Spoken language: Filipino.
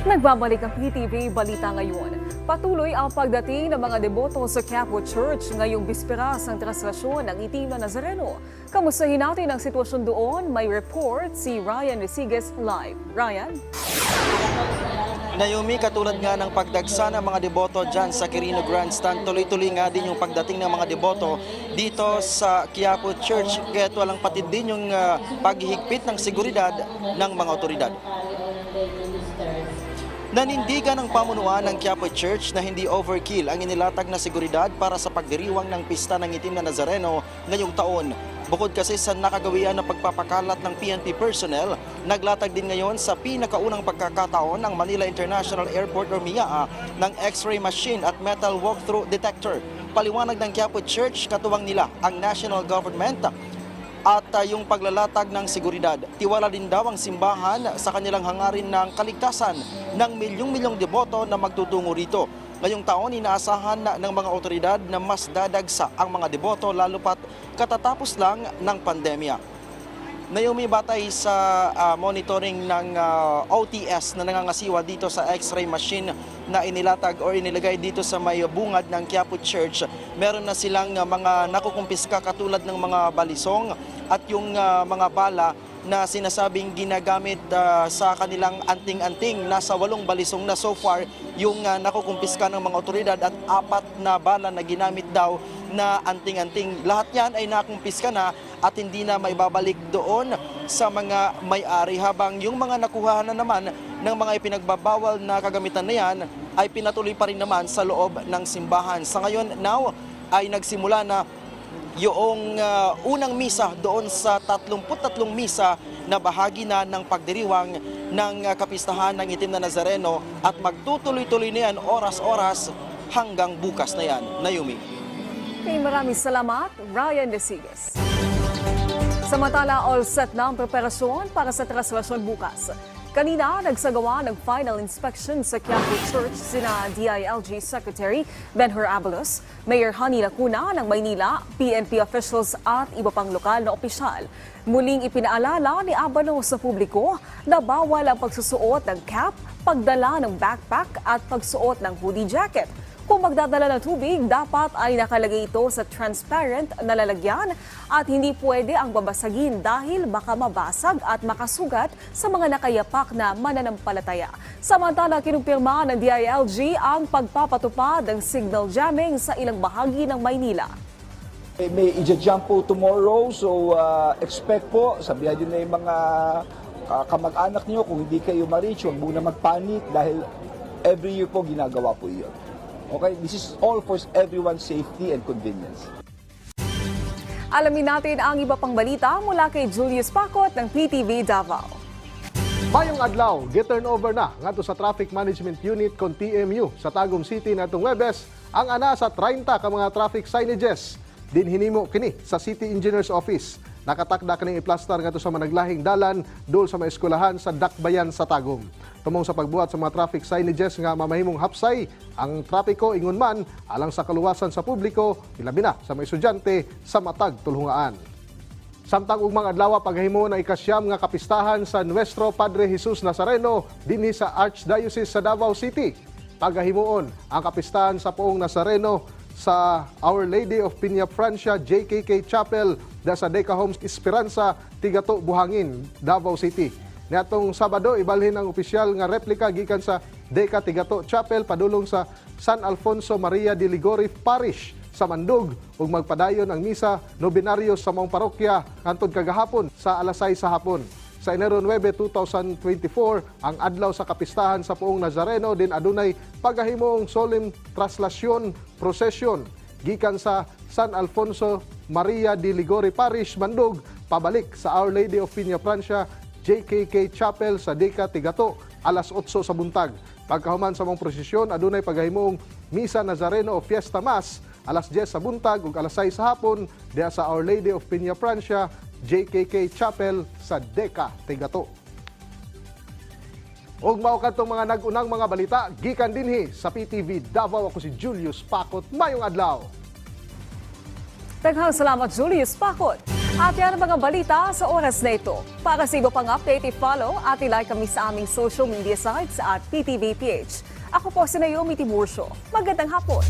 Nagbabalik ang PTV Balita ngayon. Patuloy ang pagdating ng mga deboto sa Quiapo Church ngayong bisperas ng traslasyon ng Itim na Nazareno. Kamustahin natin ang sitwasyon doon? May report si Ryan Resiges live. Ryan? Naomi, katulad nga ng pagdagsa ng mga deboto dyan sa Quirino Grandstand, tuloy-tuloy nga din yung pagdating ng mga deboto dito sa Quiapo Church. Kaya't walang patid din yung paghihigpit ng seguridad ng mga otoridad. Nanindigan ng pamunuan ng Quiapo Church na hindi overkill ang inilatag na seguridad para sa pagdiriwang ng pista ng Itim na Nazareno ngayong taon. Bukod kasi sa nakagawian na pagpapakalat ng PNP personnel, naglatag din ngayon sa pinakaunang pagkakataon ng Manila International Airport or MIAA ng X-ray machine at metal walkthrough detector. Paliwanag ng Quiapo Church, katuwang nila ang national government at yung paglalatag ng seguridad. Tiwala din daw ang simbahan sa kanilang hangarin ng kaligtasan ng milyong-milyong deboto na magtutungo rito. Ngayong taon, inaasahan ng mga otoridad na mas dadagsa ang mga deboto lalo pat katatapos lang ng pandemya. Naomi, batay sa monitoring ng OTS na nangangasiwa dito sa X-ray machine na inilatag o inilagay dito sa may bungad ng Quiapo Church, meron na silang mga nakukumpiska katulad ng mga balisong at yung mga bala na sinasabing ginagamit sa kanilang anting-anting. Nasa 8 balisong na so far yung nakukumpiska ng mga otoridad at 4 na bala na ginamit daw na anting-anting. Lahat yan ay nakumpiska na at hindi na maibabalik doon sa mga may-ari, habang yung mga nakuha na naman ng mga ipinagbabawal na kagamitan na yan ay pinatuloy pa rin naman sa loob ng simbahan. Sa ngayon, now ay nagsimula na yung unang misa doon sa 33 misa na bahagi na ng pagdiriwang ng kapistahan ng Itim na Nazareno at magtutuloy-tuloy na yan oras-oras hanggang bukas na yan. Naomi. Okay, maraming salamat, Ryan Resiges. Samantala, all set na ang preparasyon para sa traslasyon bukas. Kanina, nagsagawa ng final inspection sa Quiapo Church sina DILG Secretary Benhur Abalos, Mayor Honey Lacuna ng Maynila, PNP officials at iba pang lokal na opisyal. Muling ipinaalala ni Abalos sa publiko na bawal ang pagsusuot ng cap, pagdala ng backpack at pagsuot ng hoodie jacket. Kung magdadala ng tubig, dapat ay nakalagay ito sa transparent na lalagyan at hindi pwede ang babasagin dahil baka mabasag at makasugat sa mga nakayapak na mananampalataya. Samantala, kinumpirma ng DILG ang pagpapatupad ng signal jamming sa ilang bahagi ng Maynila. May i-jump po tomorrow, so expect po, sabihan nyo na yung mga kamag-anak nyo, kung hindi kayo ma-reach, huwag muna mag-panic dahil every year po ginagawa po yun. Okay, this is all for everyone's safety and convenience. Alamin natin ang iba pang balita mula kay Julius Pacot ng PTV Davao. Mayong adlaw, gi-turnover na ngadto sa Traffic Management Unit kon TMU sa Tagum City natong Huwebes ang ana sa 30 ka mga traffic signages. Dinhinimo kini sa City Engineer's Office. Nakatakda kaning iplastar ngadto sa managlahing dalan dul sa mga eskwelahan sa Dakbayan sa Tagum. Tumong sa pagbuhat sa mga traffic signages nga mamahimong hapsay ang trapiko ingon man alang sa kaluwasan sa publiko, ilabi na sa mga estudyante sa matag tulungaan. Samtang ug mga adlaw paghahimo na ikasyam nga kapistahan sa Nuestro Padre Jesus Nazareno dinhi sa Archdiocese sa Davao City. Paghahimuon ang kapistahan sa Poong Nazareno sa Our Lady of Piña Francia JKK Chapel da sa Deca Homes Esperanza, Tigato, Buhangin, Davao City. Niatong Sabado, ibalhin ang opisyal nga replika gikan sa Deca Tigato Chapel padulong sa San Alfonso Maria de Ligori Parish sa Mandug ug magpadayon ang misa nobinaryo sa maong parokya hangtod kagahapon sa alas 6 sa hapon. Sa Enero 9, 2024, ang adlaw sa kapistahan sa Poong Nazareno din adunay paghahimong solemn traslasyon procession gikan sa San Alfonso Maria de Ligori Parish Mandug pabalik sa Our Lady of Piña Francia JKK Chapel sa Deca Tigato alas 8 sa buntag. Pagkahuman sa mong prosesyon adunay paghahimong Misa Nazareno o Fiesta Mass alas 10 sa buntag ug alas 6 sa hapon diha sa Our Lady of Piña Francia JKK Chapel sa Deca Tigato. Og mao kadtong mga nag-unang mga balita gikan dinhi sa PTV Davao, ako si Julius Pacot. Mayong adlaw. Daghang salamat, Julius Pacot. At yan ang mga balita sa oras na ito. Para sa iba pang update, i-follow at i-like kami sa aming social media sites at PTVPH. Ako po si Naomi Tiburcio. Magandang hapon.